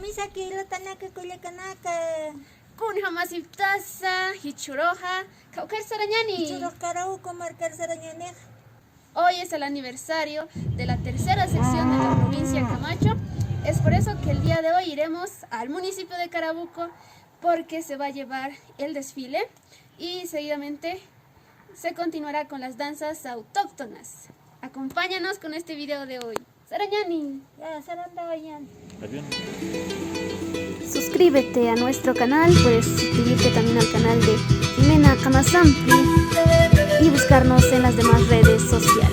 misa kilo tanaka kuyakanaka. Kun hamasip tasa, hichuroja, kaukar sarañani. Churro Carauco marcar Sarañane. Hoy es el aniversario de la tercera sección de la provincia de Camacho. Es por eso que el día de hoy iremos al municipio de Carabuco porque se va a llevar el desfile y seguidamente se continuará con las danzas autóctonas. Acompáñanos con este video de hoy. Sarañani. Ya, Saranda vayan. Suscríbete a nuestro canal, puedes suscribirte también al canal de Jimena Kamasampi y buscarnos en las demás redes sociales.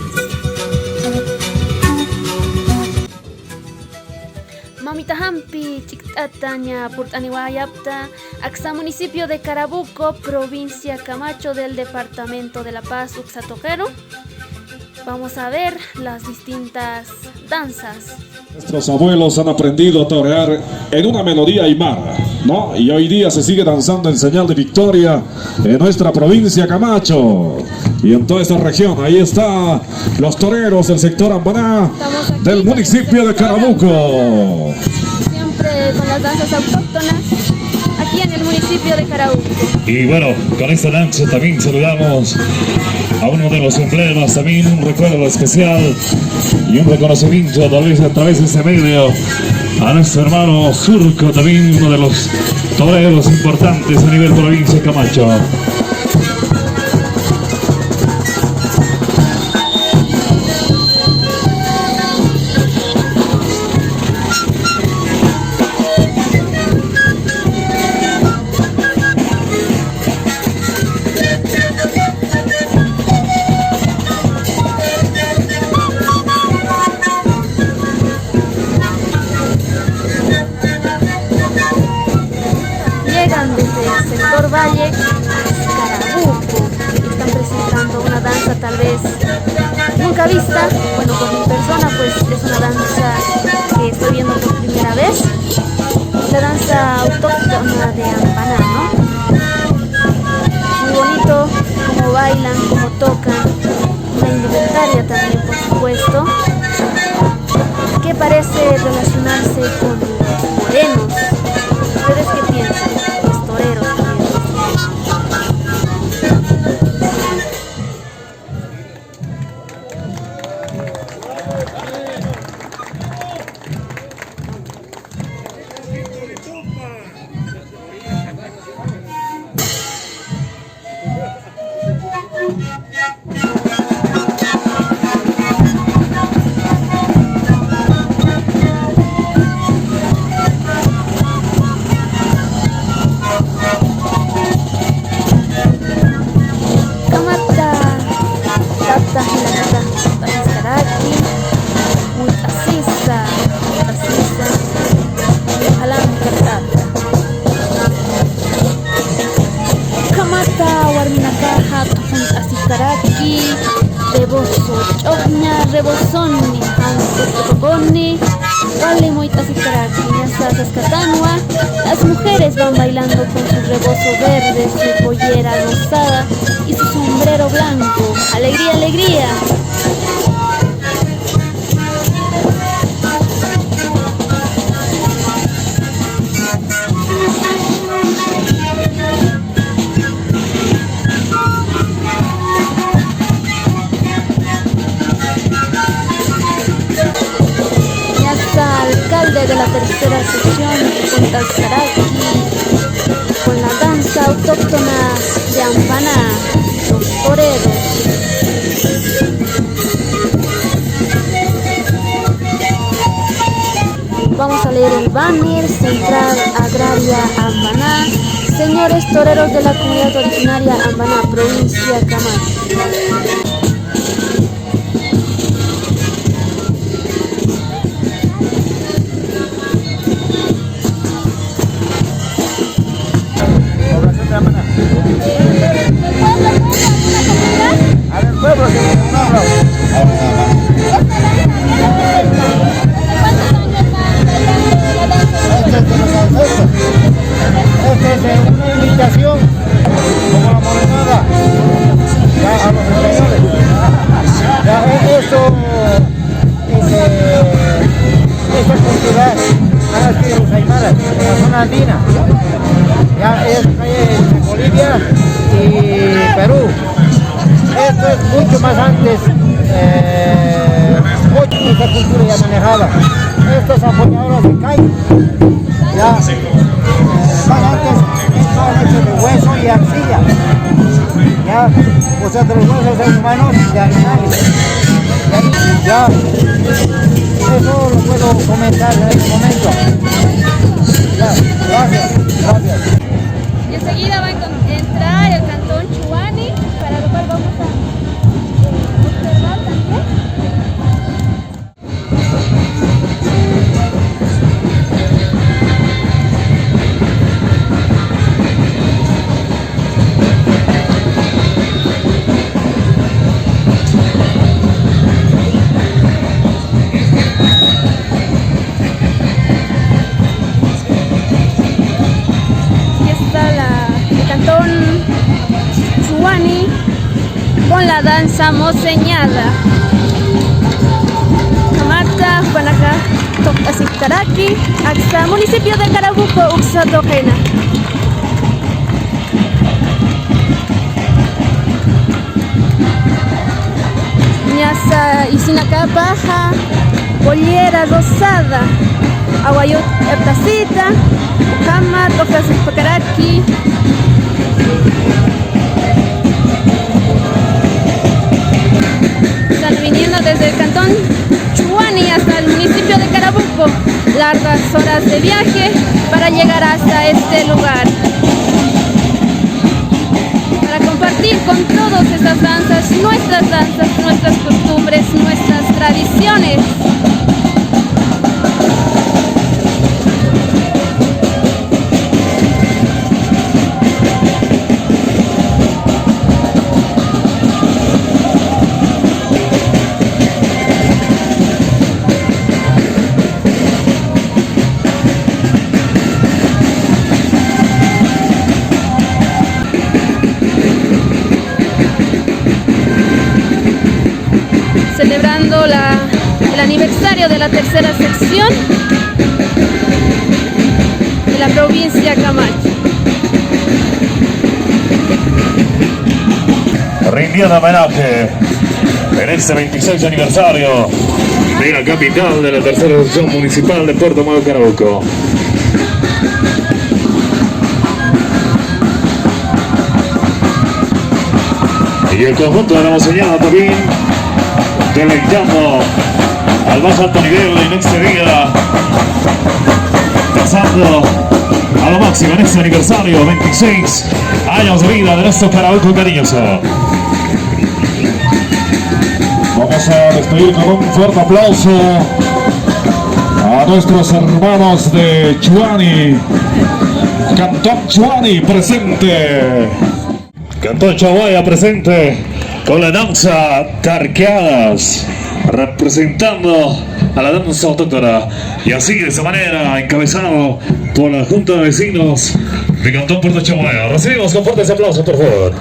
Mamita Hampi, Chiktataña, Purtaniwayapta, Axa, municipio de Carabuco, provincia Camacho del departamento de La Paz, Uxatojero. Vamos a ver las distintas danzas. Nuestros abuelos han aprendido a torear en una melodía aymara, ¿no? Y hoy día se sigue danzando en señal de victoria en nuestra provincia Camacho y en toda esta región. Ahí están los toreros del sector Ambaná del municipio de Carabuco. Siempre con las danzas autóctonas aquí en el municipio de Carabuco. Y bueno, con esta danza también saludamos a uno de los emblemas, también un recuerdo especial y un reconocimiento tal vez a través de este medio a nuestro hermano Surco, también uno de los toreros importantes a nivel provincia de Camacho. Valle hasta Carabuco. Están presentando una danza tal vez nunca vista. Bueno, por mi persona pues es una danza que estoy viendo por primera vez. La danza autóctona de Ambaná, ¿no? Muy bonito cómo bailan, cómo tocan. La indumentaria también, por supuesto, que parece relacionarse con los morenos. ¿Ustedes qué piensan? Los toreros. Rebozo, chogna, rebozoni, hanco, vale moitas y características escatanua. Las mujeres van bailando con su rebozo verde, su pollera rosada y su sombrero blanco. ¡Alegría, alegría! De la tercera sección de Punta Saraki con la danza autóctona de Ambaná, los toreros. Vamos a leer el banner: Central Agraria Ambaná, señores toreros de la comunidad originaria Ambaná, provincia Camacho. Eso es cultural. aquí de los Aymaras, de la zona andina. Ya es calle Bolivia y Perú. Esto es mucho más antes, esta cultura ya manejaba. Estas apoyadoras de calle, ya más antes estaban hechos de hueso y arcilla. Ya, o sea, de los huesos humanos y de animales. Ya, eso lo puedo comentar en este momento. Ya, gracias. Y enseguida va a entrar el cantón Chuani, para lo cual vamos a observar también. Con la danza moseñada. Camata, Guanaca, Tocasicaraki, hasta municipio de Carabuco, Uxatojena. Ñasa Isinaca Baja, Pollera Rosada, Aguayot Eptacita, Cama, Tocasicaraki. Viniendo desde el cantón Chuani hasta el municipio de Carabuco, largas horas de viaje para llegar hasta este lugar, para compartir con todas estas danzas, nuestras costumbres, nuestras tradiciones. Celebrando el aniversario de la tercera sección de la provincia Camacho. Rindiendo homenaje en este 26 aniversario de la capital de la tercera sección municipal de Puerto Madero, Carabuco. Y el conjunto de la moseñada también deleitando al más alto nivel en este día, pasando a lo máximo en este aniversario, 26 años de vida de nuestro Carabuco cariñoso. Vamos a despedir con un fuerte aplauso a nuestros hermanos de Chuani, Cantón Chuani presente. Cantón Chaguaya presente con la danza Tarqueadas, representando a la danza autóctona, y así de esa manera encabezado por la Junta de Vecinos de Cantón Puerto Chaguaya. Recibimos con fuertes aplausos, por favor.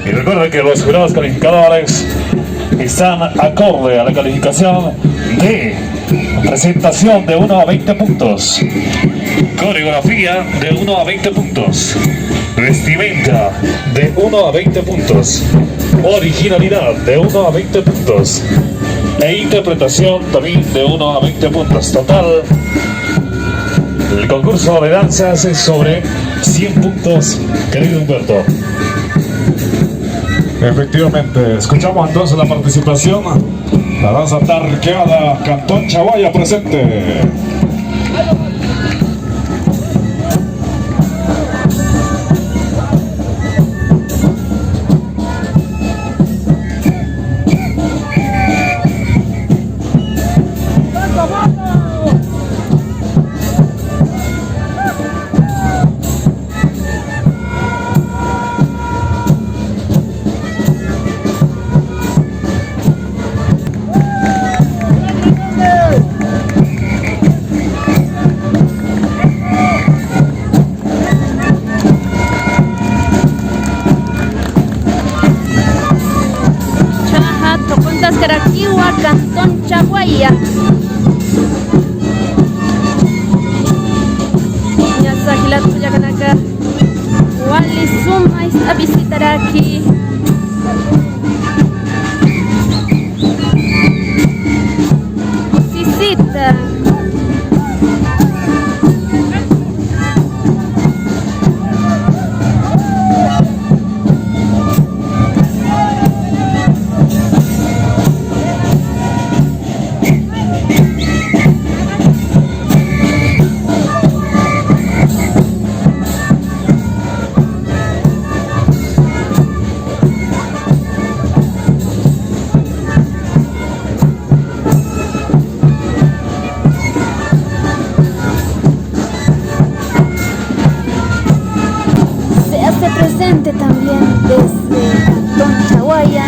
Y recuerden que los jurados calificadores están acorde a la calificación de presentación de 1 a 20 puntos, coreografía de 1 a 20 puntos, vestimenta de 1 a 20 puntos, originalidad de 1 a 20 puntos e interpretación también de 1 a 20 puntos. Total, el concurso de danzas es sobre 100 puntos, querido Humberto. Efectivamente, escuchamos entonces la participación, la danza Tarqueada, Cantón Chaguaya presente. Cantón Chaguaya. Ñasajilat Puyacanacá. Wali sumais a visitar aquí. Sisita. Presente también desde Cantón Chaguaya,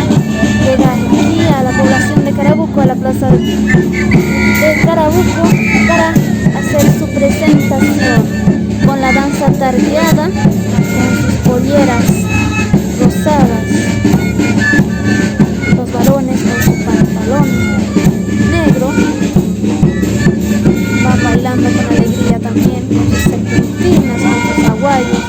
llega aquí a la población de Carabuco, a la plaza de Carabuco, para hacer su presentación con la danza tardeada, con sus polleras rosadas, los varones con su pantalón negro, va bailando con alegría también, con sus serpentinas, con sus aguayos.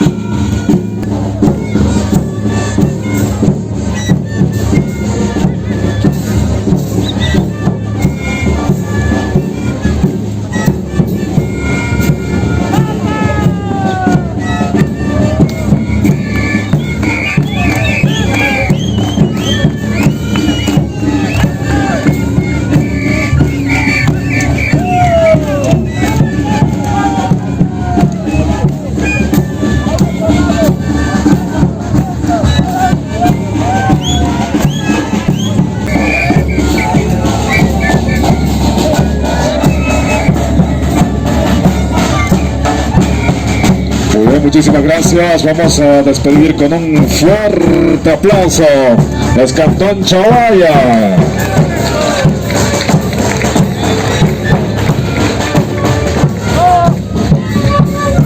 Muchísimas gracias. Vamos a despedir con un fuerte aplauso. Es Cantón Chaguaya.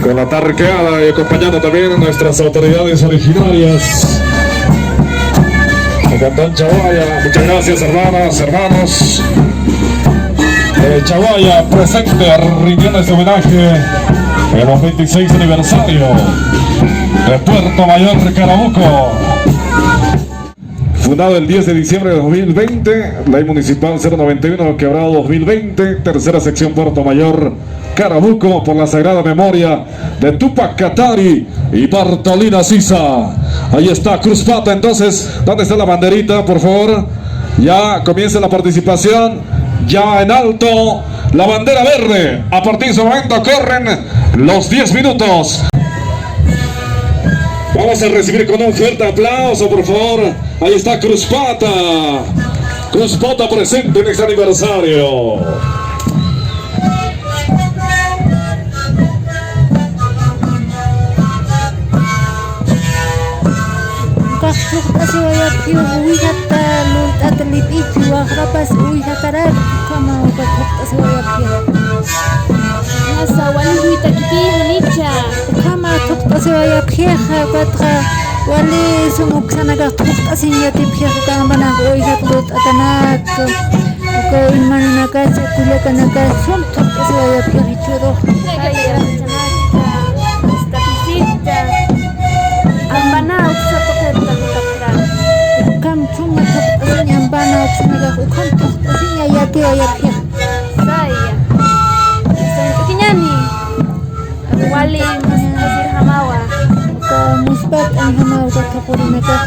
Con la tarqueada y acompañando también a nuestras autoridades originarias de Cantón Chaguaya. Muchas gracias, hermanas, hermanos. Chaguaya presente rindiendo este homenaje en los 26 aniversario de Puerto Mayor Carabuco. Fundado el 10 de diciembre de 2020, Ley Municipal 091, Quebrado 2020, tercera sección Puerto Mayor Carabuco, por la sagrada memoria de Tupac Katari y Bartolina Sisa. Ahí está Cruz Pata. Entonces, ¿dónde está la banderita, por favor? Ya comienza la participación. Ya en alto, la bandera verde. A partir de ese momento corren los 10 minutos. Vamos a recibir con un fuerte aplauso, por favor. Ahí está Cruz Pata. Cruz Pata presente en este aniversario. Wali sumuk sanaga tuktas inya tipya ka bana oi hatut atanak ko imana ka se kule kana ka sum tuktas ya pya churo Esta visita ambana uksatoketa kapra kam chuma tuktas inya bana sanaga ukam tuktas inya ya te ya pya saya kinyani wali masir hamawa musbat an hamawa ka kapurina ka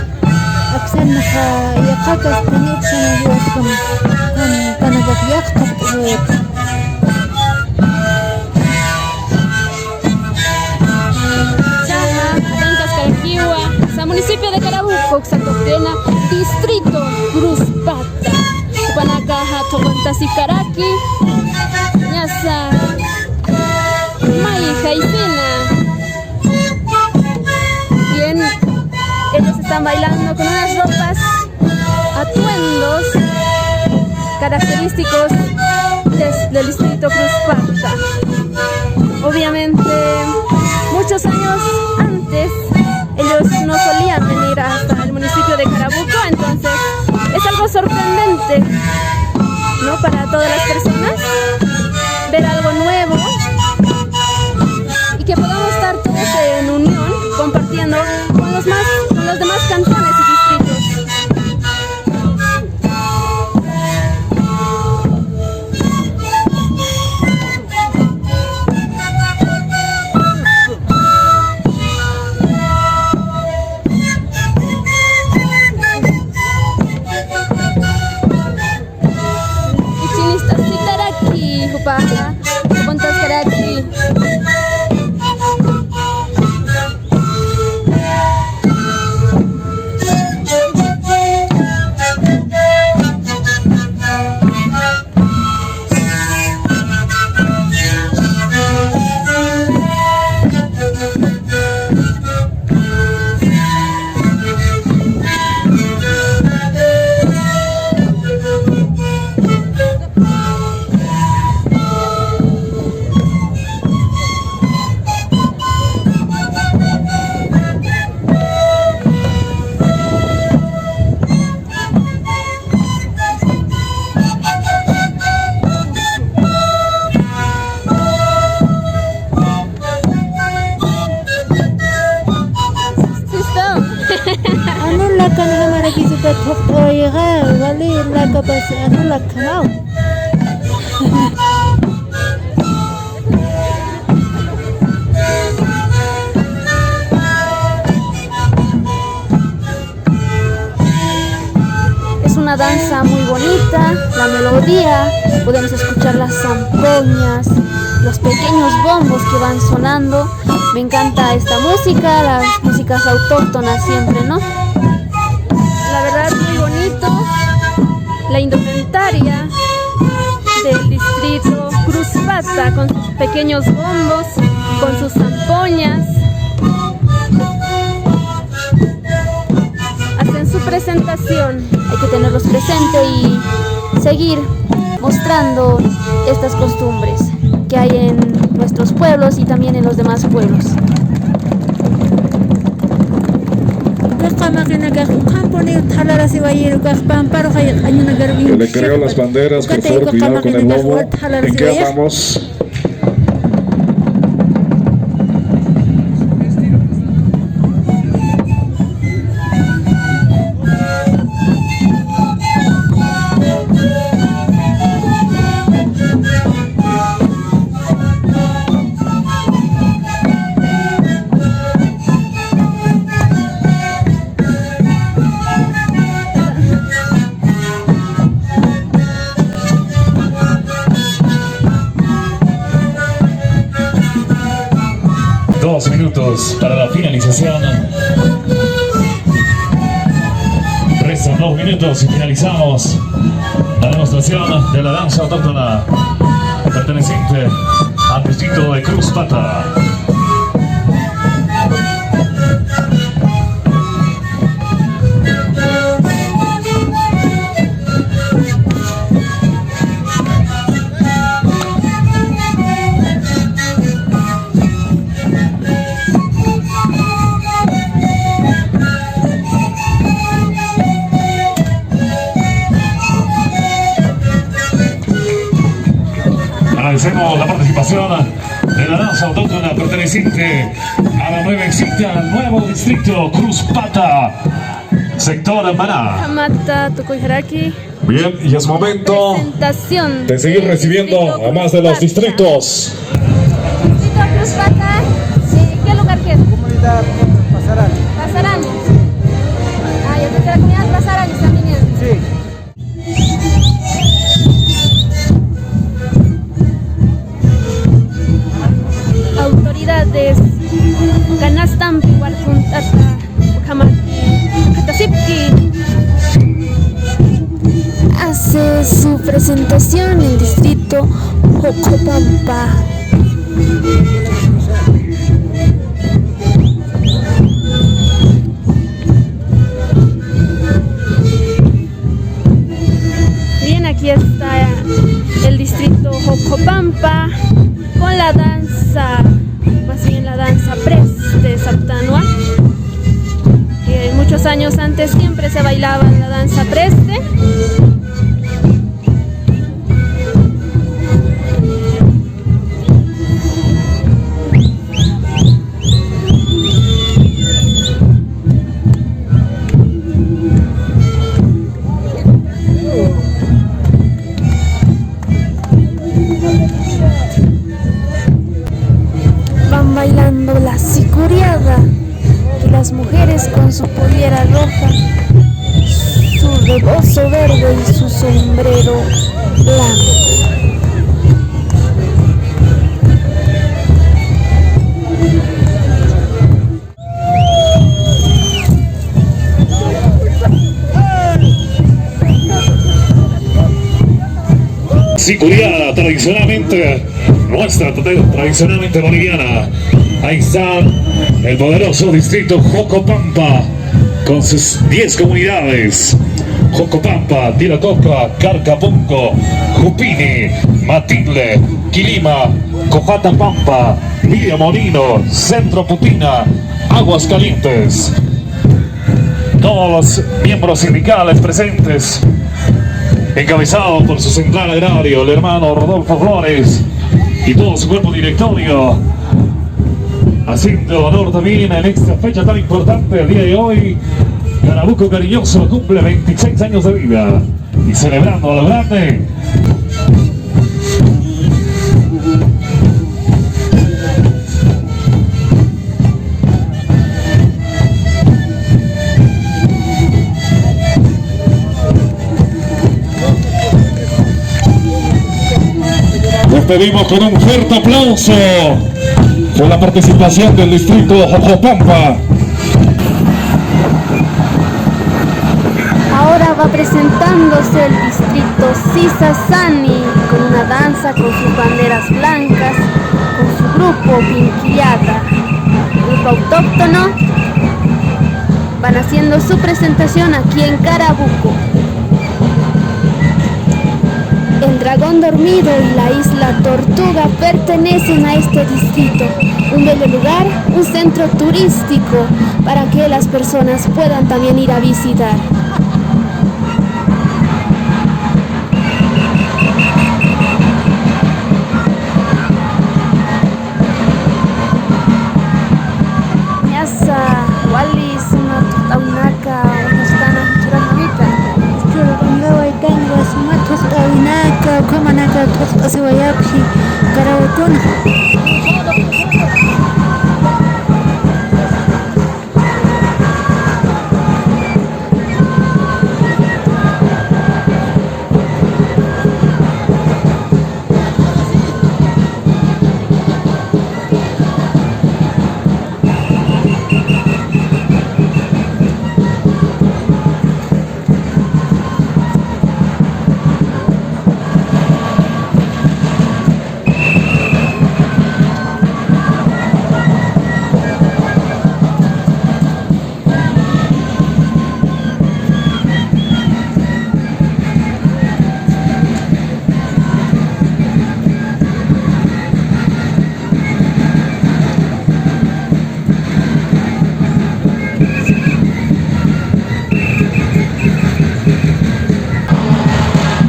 aksan ka ya qakas tinip sana yuaskum kam kana ka yak tuktas municipio de Carabuco, Xatoctena, distrito Cruz Pata, Panacaja, Tocontasicaraqui, Ñasa, May, Jaicena. Bien, ellos están bailando con unas ropas, atuendos característicos del distrito Cruz Pata. Obviamente, muchos años antes, ellos no solían venir hasta el municipio de Carabuco, entonces es algo sorprendente ¿no? Para todas las personas, ver algo nuevo y que podamos estar todos en unión, compartiendo con los demás cantones y distritos. Paja, puntas Karachi. Es una danza muy bonita, la melodía, podemos escuchar las zampoñas, los pequeños bombos que van sonando. Me encanta esta música, las músicas autóctonas siempre, ¿no? La verdad, muy bonito. La indumentaria del distrito Cruzpata, con sus pequeños bombos, con sus zampoñas. Hacen su presentación. Hay que tenerlos presentes y seguir mostrando estas costumbres que hay en nuestros pueblos y también en los demás pueblos. Que le creo las banderas, por favor, cuidado con el lobo. ¿En qué andamos? Para la finalización. Restan 2 minutos y finalizamos la demostración de la danza autóctona perteneciente al distrito de Cruzpata. Agradecemos la participación de la danza autóctona perteneciente a la nueva exita, al nuevo distrito Cruzpata, sector Maná. Bien, y es momento de seguir recibiendo a más de los distritos. Distrito Cruzpata, ¿qué lugar que es? Comunidad Pasarán. Pasarán. Ah, yo creo que la comunidad Pasarán también es. Sí. Autoridades Ganastampi, Walpuntata, Katasipki. Hace su presentación el distrito Jocopampa. Bien, aquí está el distrito Jocopampa con la danza, más bien la danza Pres de Saptanua, que muchos años antes siempre se bailaba la danza Preste. Jiménez con su pollera roja, su rebozo verde y su sombrero blanco. Sicuriana, tradicionalmente nuestra, tradicionalmente boliviana. Ahí está el poderoso distrito Jocopampa con sus 10 comunidades: Jocopampa, Tiracoca, Carcapunco, Jupini, Matinle, Quilima, Cojatapampa, Villa Molino, Centro Putina, Aguas Calientes. Todos los miembros sindicales presentes, encabezado por su central agrario, el hermano Rodolfo Flores, y todo su cuerpo directorio, haciendo honor también en esta fecha tan importante, el día de hoy. Carabuco Cariñoso cumple 26 años de vida, y celebrando a lo grande. Les pedimos con un fuerte aplauso por la participación del distrito Jocopampa. Ahora va presentándose el distrito Sisasani con una danza con sus banderas blancas, con su grupo Pinquillata, grupo autóctono. Van haciendo su presentación aquí en Carabuco. El Dragón Dormido y la Isla Tortuga pertenecen a este distrito, un bello lugar, un centro turístico para que las personas puedan también ir a visitar. Yasa, Wally, Suma, Taunaka, Ojostana, Churamanita. Komanaka Tosawayaki Karawakuna.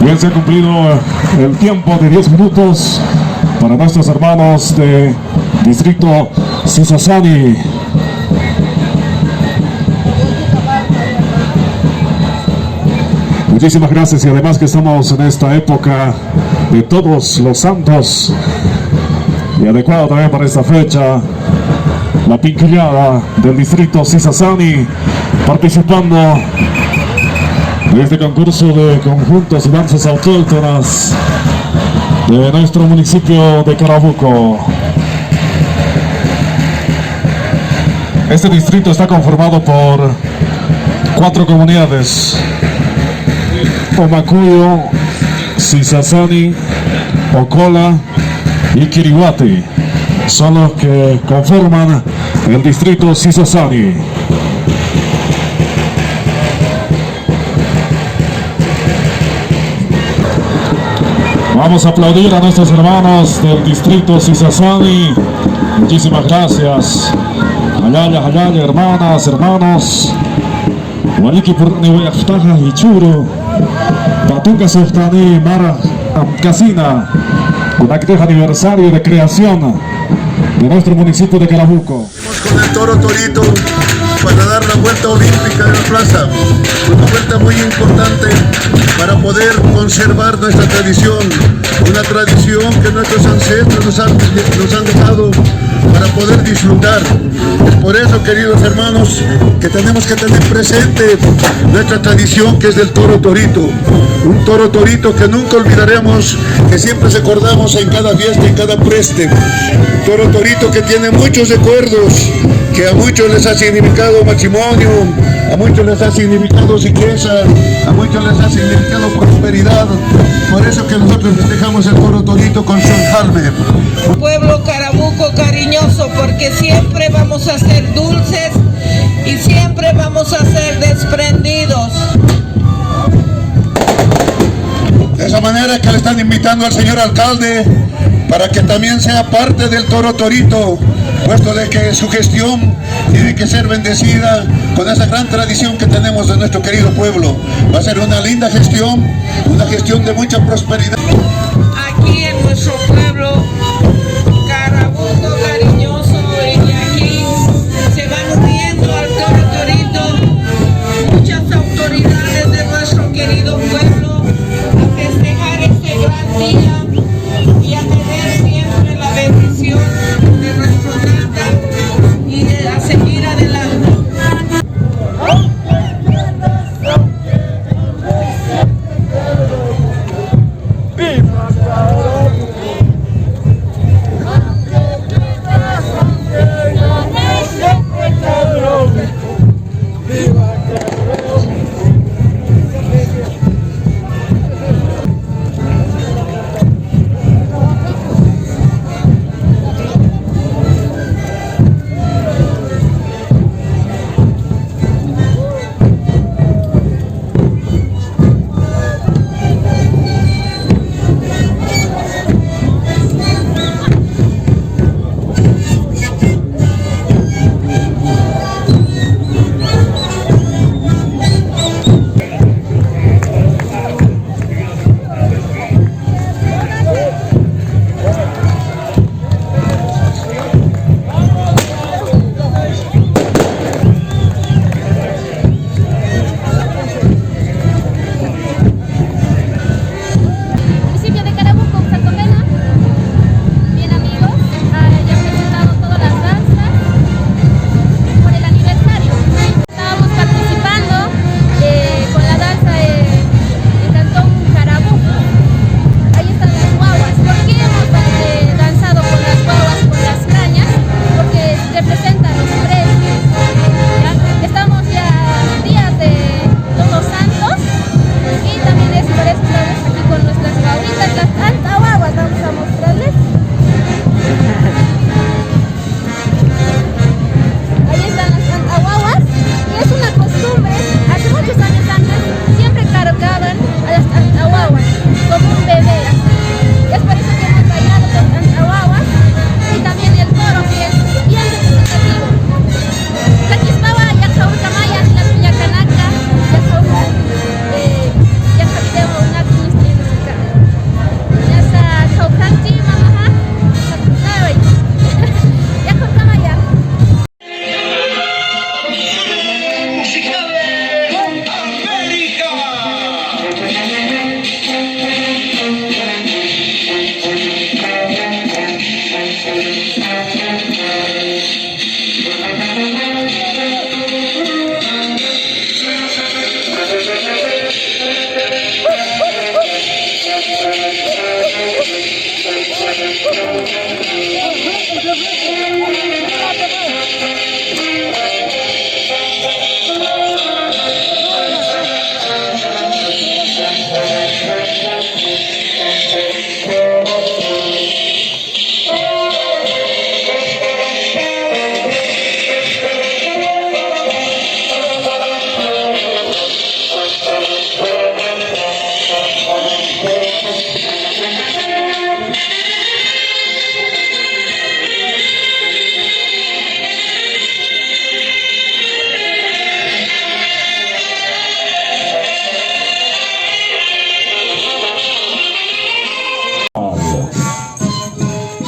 Bien, se ha cumplido el tiempo de 10 minutos para nuestros hermanos de distrito Sisasani. Muchísimas gracias, y además que estamos en esta época de Todos los Santos, y adecuado también para esta fecha, la pinquillada del distrito Sisasani participando en este concurso de conjuntos y danzas autóctonas de nuestro municipio de Carabuco. Este distrito está conformado por 4 comunidades: Omacuyo, Sisasani, Ocola y Quirihuati. Son los que conforman el distrito Sisasani. Vamos a aplaudir a nuestros hermanos del distrito Sisasani. Muchísimas gracias. Hayaya, hayaya, hermanas, hermanos. Waliki Purni Wayaftaja y Churo. Patuca Softani Mara Casina. Un acto aniversario de creación de nuestro municipio de Carabuco. Con el toro Torito para dar la vuelta olímpica de la plaza, una vuelta muy importante para poder conservar nuestra tradición, una tradición que nuestros ancestros nos han dejado para poder disfrutar. Es por eso, queridos hermanos, que tenemos que tener presente nuestra tradición, que es del toro torito. Un toro torito que nunca olvidaremos, que siempre recordamos en cada fiesta, en cada preste. Toro torito que tiene muchos recuerdos, que a muchos les ha significado matrimonio, a muchos les ha significado riqueza, a muchos les ha significado prosperidad. Por eso que nosotros festejamos el toro torito con su enjalme. Pueblo Carabuco cariñoso, porque siempre vamos a ser dulces y siempre vamos a ser desprendidos. De esa manera que le están invitando al señor alcalde para que también sea parte del toro torito, puesto de que su gestión tiene que ser bendecida con esa gran tradición que tenemos de nuestro querido pueblo. Va a ser una linda gestión, una gestión de mucha prosperidad. Aquí en nuestro pueblo Carabuco cariñoso, y aquí se van uniendo al toro torito muchas autoridades de nuestro querido pueblo a festejar este gran día y a tener siempre la bendición de nuestro Tata y a seguir adelante.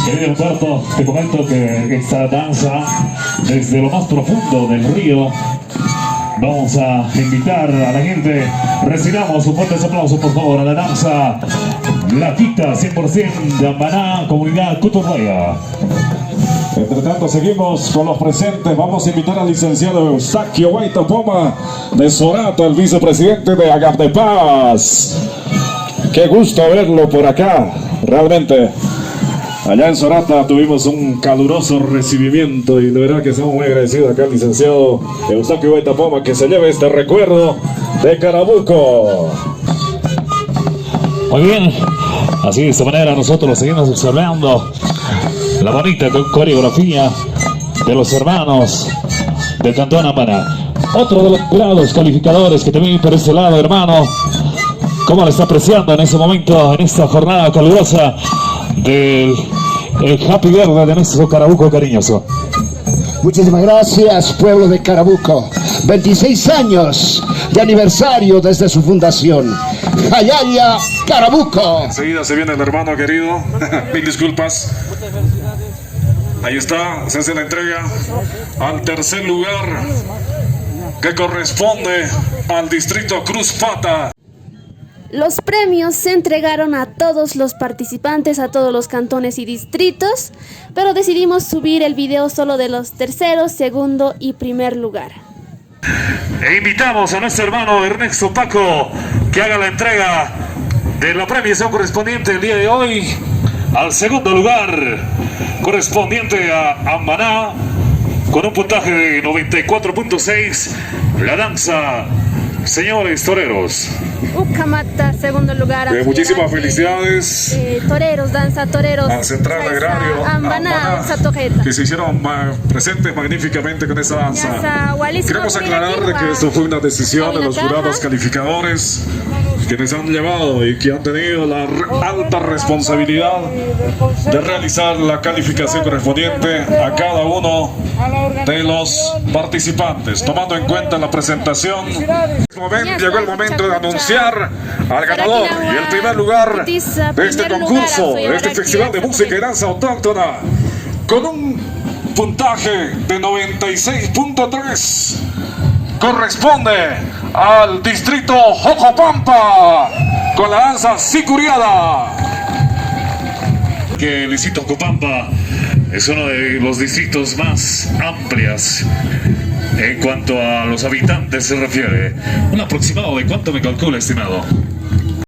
Querido Humberto, te comento que esta danza, desde lo más profundo del río, vamos a invitar a la gente. Recibamos un fuerte aplauso, por favor, a la danza Latita 100% de Ambaná, comunidad Cotorraya. Entre tanto, seguimos con los presentes. Vamos a invitar al licenciado Eustaquio Guaitapoma de Sorata, el vicepresidente de Agapdepaz. Qué gusto verlo por acá, realmente. Allá en Sorata tuvimos un caluroso recibimiento y de verdad que estamos muy agradecidos acá al licenciado Eustaquio Guaitapoma que se lleve este recuerdo de Carabuco. Muy bien, así de esta manera nosotros seguimos observando la bonita coreografía de los hermanos del Cantón Ambaná. Otro de los jurados calificadores que también por ese lado, hermano, cómo lo está apreciando en ese momento, en esta jornada calurosa del Happy Verde de nuestro Carabuco cariñoso. Muchísimas gracias, pueblo de Carabuco. 26 años de aniversario desde su fundación. Jayaya, Carabuco. Enseguida se viene el hermano querido. Mil disculpas. Ahí está, se hace la entrega al tercer lugar que corresponde al distrito Cruz Pata. Los premios se entregaron a todos los participantes, a todos los cantones y distritos, pero decidimos subir el video solo de los terceros, segundo y primer lugar. E invitamos a nuestro hermano Ernesto Paco que haga la entrega de la premiación correspondiente el día de hoy al segundo lugar, correspondiente a Ambaná, con un puntaje de 94.6, la danza Señores Toreros. Ucamata, segundo lugar. Muchísimas felicidades. Toreros, danza toreros. Al Central Agrario Ambaná, que se hicieron presentes magníficamente con esa danza. Queremos aclarar de que esto fue una decisión de los jurados calificadores, quienes han llevado y que han tenido la alta responsabilidad de realizar la calificación correspondiente a cada uno de los participantes, tomando en cuenta la presentación. Llegó el momento de anunciar al ganador y el primer lugar de este concurso, de este festival de música y danza autóctona, con un puntaje de 96.3. Corresponde al distrito Jocopampa con la danza Sicuriada. Que el distrito Jocopampa es uno de los distritos más amplios en cuanto a los habitantes se refiere. Un aproximado de cuánto me calcula, estimado.